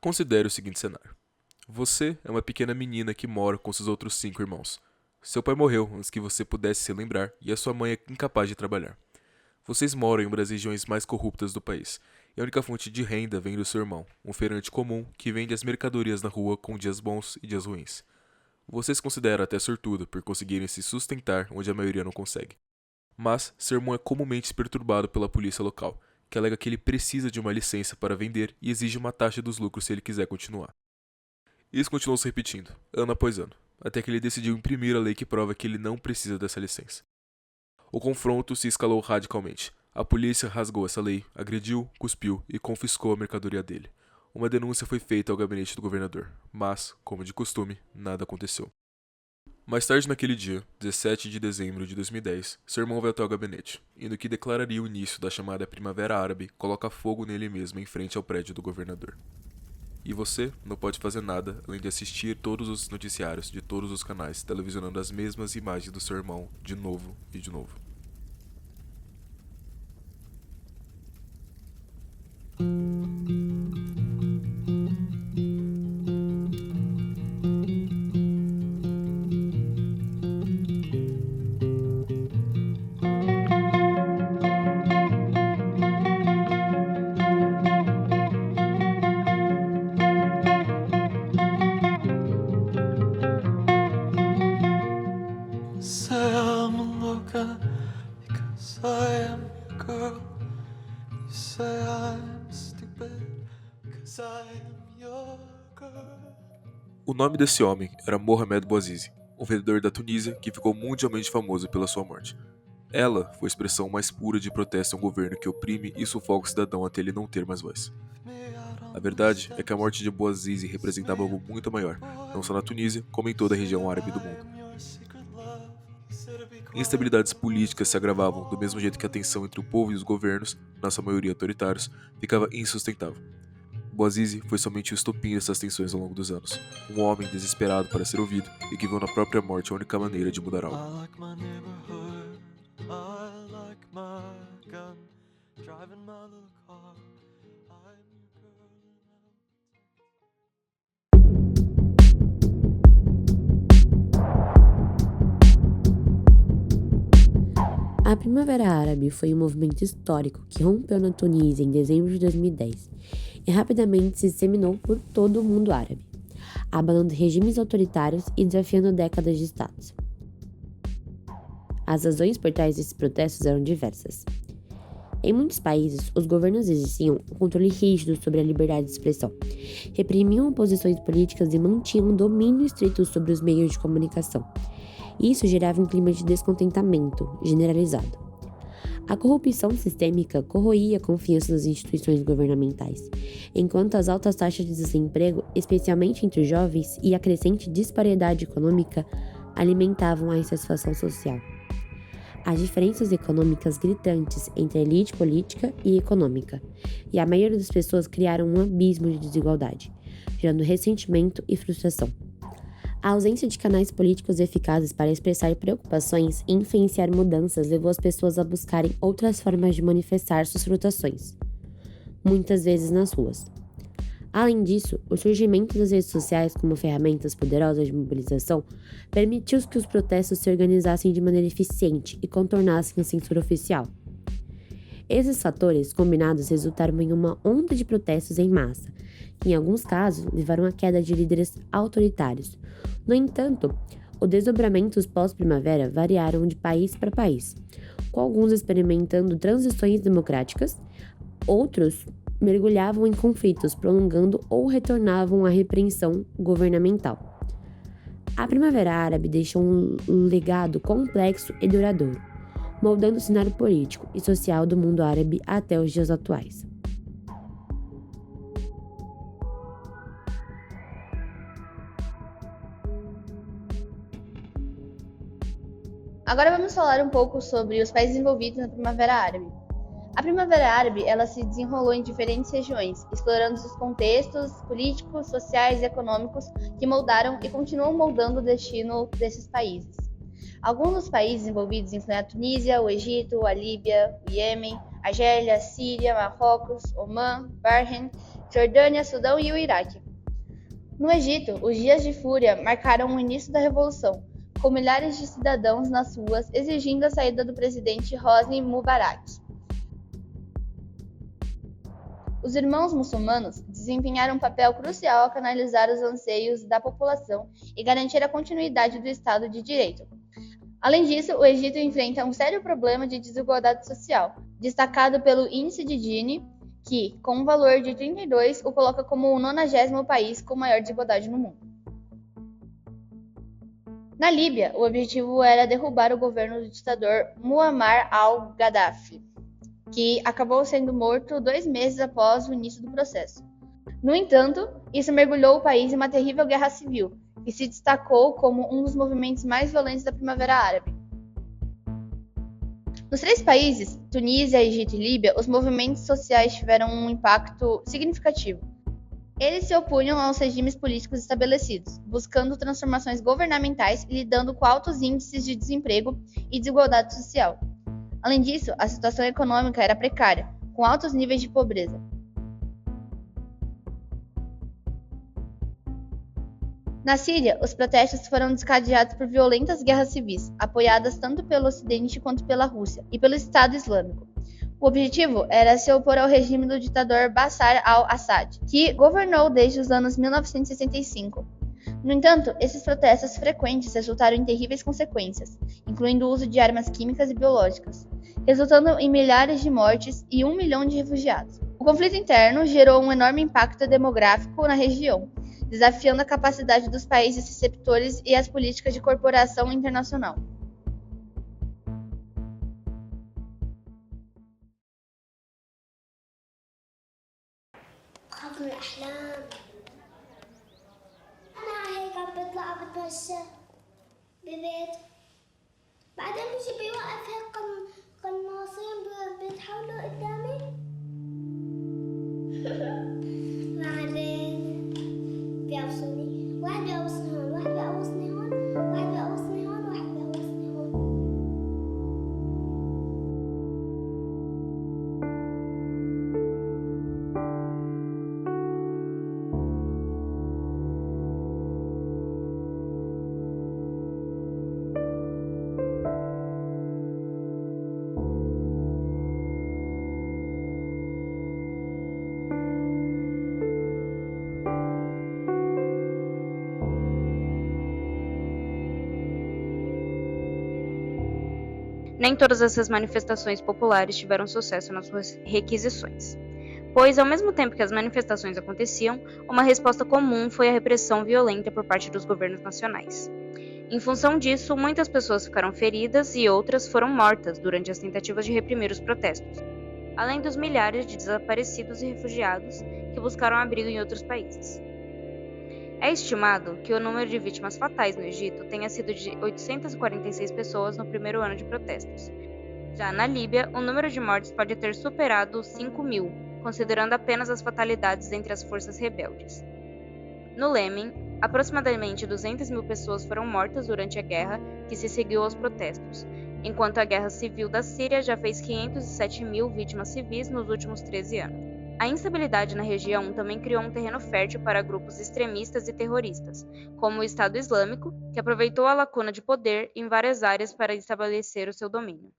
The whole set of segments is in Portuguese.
Considere o seguinte cenário. Você é uma pequena menina que mora com seus outros 5 irmãos. Seu pai morreu antes que você pudesse se lembrar e a sua mãe é incapaz de trabalhar. Vocês moram em uma das regiões mais corruptas do país, e a única fonte de renda vem do seu irmão, um feirante comum que vende as mercadorias na rua com dias bons e dias ruins. Você se considera até sortudo por conseguirem se sustentar onde a maioria não consegue. Mas seu irmão é comumente perturbado pela polícia local, que alega que ele precisa de uma licença para vender e exige uma taxa dos lucros se ele quiser continuar. Isso continuou se repetindo, ano após ano, até que ele decidiu imprimir a lei que prova que ele não precisa dessa licença. O confronto se escalou radicalmente. A polícia rasgou essa lei, agrediu, cuspiu e confiscou a mercadoria dele. Uma denúncia foi feita ao gabinete do governador, mas, como de costume, nada aconteceu. Mais tarde naquele dia, 17 de dezembro de 2010, seu irmão vai até o gabinete, e no que declararia o início da chamada Primavera Árabe, coloca fogo nele mesmo em frente ao prédio do governador. E você não pode fazer nada além de assistir todos os noticiários de todos os canais, televisionando as mesmas imagens do seu irmão de novo e de novo. Say I'm louca because I am your girl. You say I'm stupid because I am your girl. O nome desse homem era Mohamed Bouazizi, um vendedor da Tunísia que ficou mundialmente famoso pela sua morte. Ela foi a expressão mais pura de protesto a um governo que oprime e sufoca o cidadão até ele não ter mais voz. A verdade é que a morte de Bouazizi representava algo muito maior, não só na Tunísia, como em toda a região árabe do mundo. Instabilidades políticas se agravavam do mesmo jeito que a tensão entre o povo e os governos, na sua maioria autoritários, ficava insustentável. Bouazizi foi somente o estopim dessas tensões ao longo dos anos, um homem desesperado para ser ouvido e que viu na própria morte a única maneira de mudar algo. I like my neighborhood. I like my gun. Driving my little car. I'm your girl. A Primavera Árabe foi um movimento histórico que rompeu na Tunísia em dezembro de 2010 e rapidamente se disseminou por todo o mundo árabe, abalando regimes autoritários e desafiando décadas de status. As razões por trás desses protestos eram diversas. Em muitos países, os governos exerciam um controle rígido sobre a liberdade de expressão, reprimiam oposições políticas e mantinham um domínio estrito sobre os meios de comunicação. Isso gerava um clima de descontentamento generalizado. A corrupção sistêmica corroía a confiança nas instituições governamentais, enquanto as altas taxas de desemprego, especialmente entre os jovens, e a crescente disparidade econômica alimentavam a insatisfação social. As diferenças econômicas gritantes entre a elite política e econômica, e a maioria das pessoas criaram um abismo de desigualdade, gerando ressentimento e frustração. A ausência de canais políticos eficazes para expressar preocupações e influenciar mudanças levou as pessoas a buscarem outras formas de manifestar suas frustrações, muitas vezes nas ruas. Além disso, o surgimento das redes sociais como ferramentas poderosas de mobilização permitiu que os protestos se organizassem de maneira eficiente e contornassem a censura oficial. Esses fatores combinados resultaram em uma onda de protestos em massa, que em alguns casos levaram à queda de líderes autoritários. No entanto, os desdobramentos pós-primavera variaram de país para país, com alguns experimentando transições democráticas, outros mergulhavam em conflitos, prolongando ou retornavam à repreensão governamental. A Primavera Árabe deixou um legado complexo e duradouro, moldando o cenário político e social do mundo árabe até os dias atuais. Agora vamos falar um pouco sobre os países envolvidos na Primavera Árabe. A Primavera Árabe ela se desenrolou em diferentes regiões, explorando os contextos políticos, sociais e econômicos que moldaram e continuam moldando o destino desses países. Alguns dos países envolvidos incluem a Tunísia, o Egito, a Líbia, o Iêmen, Argélia, Síria, Marrocos, Omã, Bahrein, Jordânia, Sudão e o Iraque. No Egito, os dias de fúria marcaram o início da revolução, com milhares de cidadãos nas ruas exigindo a saída do presidente Hosni Mubarak. Os irmãos muçulmanos desempenharam um papel crucial ao canalizar os anseios da população e garantir a continuidade do Estado de Direito. Além disso, o Egito enfrenta um sério problema de desigualdade social, destacado pelo Índice de Gini, que, com um valor de 32, o coloca como o 90º país com maior desigualdade no mundo. Na Líbia, o objetivo era derrubar o governo do ditador Muammar al-Gaddafi, que acabou sendo morto 2 meses após o início do processo. No entanto, isso mergulhou o país em uma terrível guerra civil, que se destacou como um dos movimentos mais violentos da Primavera Árabe. Nos 3 países, Tunísia, Egito e Líbia, os movimentos sociais tiveram um impacto significativo. Eles se opunham aos regimes políticos estabelecidos, buscando transformações governamentais e lidando com altos índices de desemprego e desigualdade social. Além disso, a situação econômica era precária, com altos níveis de pobreza. Na Síria, os protestos foram desencadeados por violentas guerras civis, apoiadas tanto pelo Ocidente quanto pela Rússia e pelo Estado Islâmico. O objetivo era se opor ao regime do ditador Bashar al-Assad, que governou desde os anos 1965. No entanto, esses protestos frequentes resultaram em terríveis consequências, incluindo o uso de armas químicas e biológicas, resultando em milhares de mortes e 1 milhão de refugiados. O conflito interno gerou um enorme impacto demográfico na região, desafiando a capacidade dos países receptores e as políticas de cooperação internacional. أخاف من الأحلام. أنا هيك عم بطلع بتمشى ببيت، بعدين بيجي بيوقف هيك قناصين بيتحولوا قدامي. بعدين بيقوصوني، واحد بيقوصني هون، واحد بيقوصني هون، واحد بيقوصني هون، واحد بيقوصني هون. Nem todas essas manifestações populares tiveram sucesso nas suas requisições, pois, ao mesmo tempo que as manifestações aconteciam, uma resposta comum foi a repressão violenta por parte dos governos nacionais. Em função disso, muitas pessoas ficaram feridas e outras foram mortas durante as tentativas de reprimir os protestos, além dos milhares de desaparecidos e refugiados que buscaram abrigo em outros países. É estimado que o número de vítimas fatais no Egito tenha sido de 846 pessoas no primeiro ano de protestos. Já na Líbia, o número de mortes pode ter superado os 5.000, considerando apenas as fatalidades entre as forças rebeldes. No Iêmen, aproximadamente 200.000 pessoas foram mortas durante a guerra que se seguiu aos protestos, enquanto a Guerra Civil da Síria já fez 507.000 vítimas civis nos últimos 13 anos. A instabilidade na região também criou um terreno fértil para grupos extremistas e terroristas, como o Estado Islâmico, que aproveitou a lacuna de poder em várias áreas para estabelecer o seu domínio.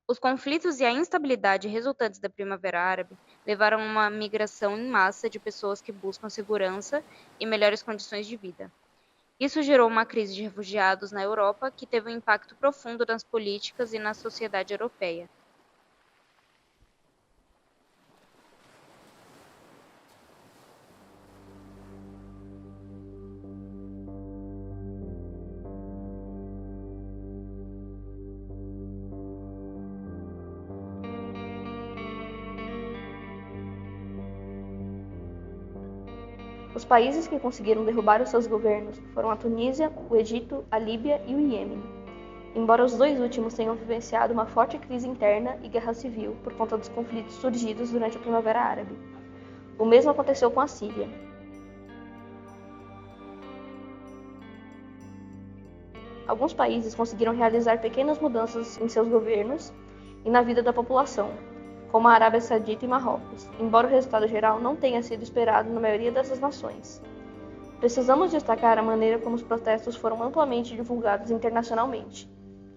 Os conflitos e a instabilidade resultantes da Primavera Árabe levaram a uma migração em massa de pessoas que buscam segurança e melhores condições de vida. Isso gerou uma crise de refugiados na Europa que teve um impacto profundo nas políticas e na sociedade europeia. Os países que conseguiram derrubar os seus governos foram a Tunísia, o Egito, a Líbia e o Iêmen, embora os 2 últimos tenham vivenciado uma forte crise interna e guerra civil por conta dos conflitos surgidos durante a Primavera Árabe. O mesmo aconteceu com a Síria. Alguns países conseguiram realizar pequenas mudanças em seus governos e na vida da população, como a Arábia Saudita e Marrocos, embora o resultado geral não tenha sido esperado na maioria dessas nações. Precisamos destacar a maneira como os protestos foram amplamente divulgados internacionalmente,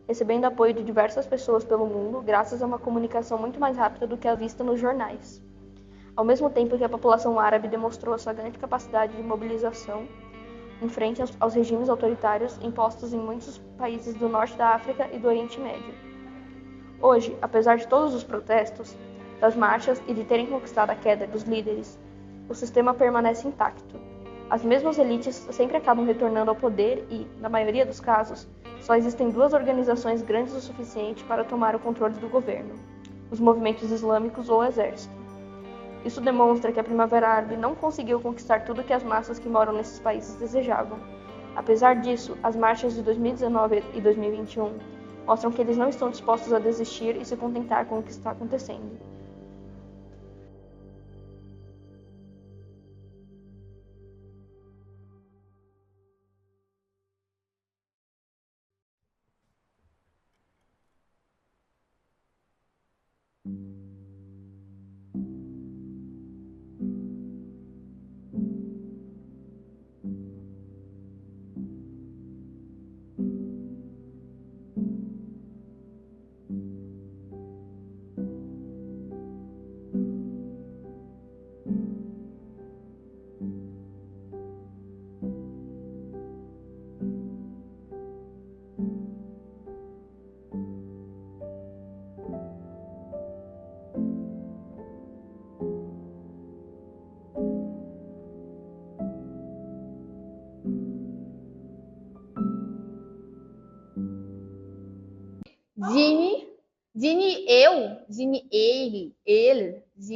recebendo apoio de diversas pessoas pelo mundo graças a uma comunicação muito mais rápida do que a vista nos jornais. Ao mesmo tempo que a população árabe demonstrou a sua grande capacidade de mobilização em frente aos regimes autoritários impostos em muitos países do norte da África e do Oriente Médio. Hoje, apesar de todos os protestos, das marchas e de terem conquistado a queda dos líderes, o sistema permanece intacto. As mesmas elites sempre acabam retornando ao poder e, na maioria dos casos, só existem duas organizações grandes o suficiente para tomar o controle do governo: os movimentos islâmicos ou o exército. Isso demonstra que a Primavera Árabe não conseguiu conquistar tudo que as massas que moram nesses países desejavam. Apesar disso, as marchas de 2019 e 2021 mostram que eles não estão dispostos a desistir e se contentar com o que está acontecendo.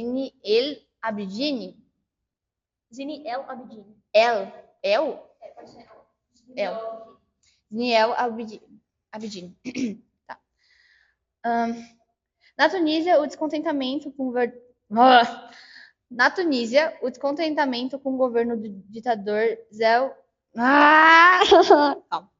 Zine El Abidine. Zine El Abidine. El. Pode ser El. Zine El Abidine. Tá. Na Tunísia, o descontentamento com o governo do ditador Calma.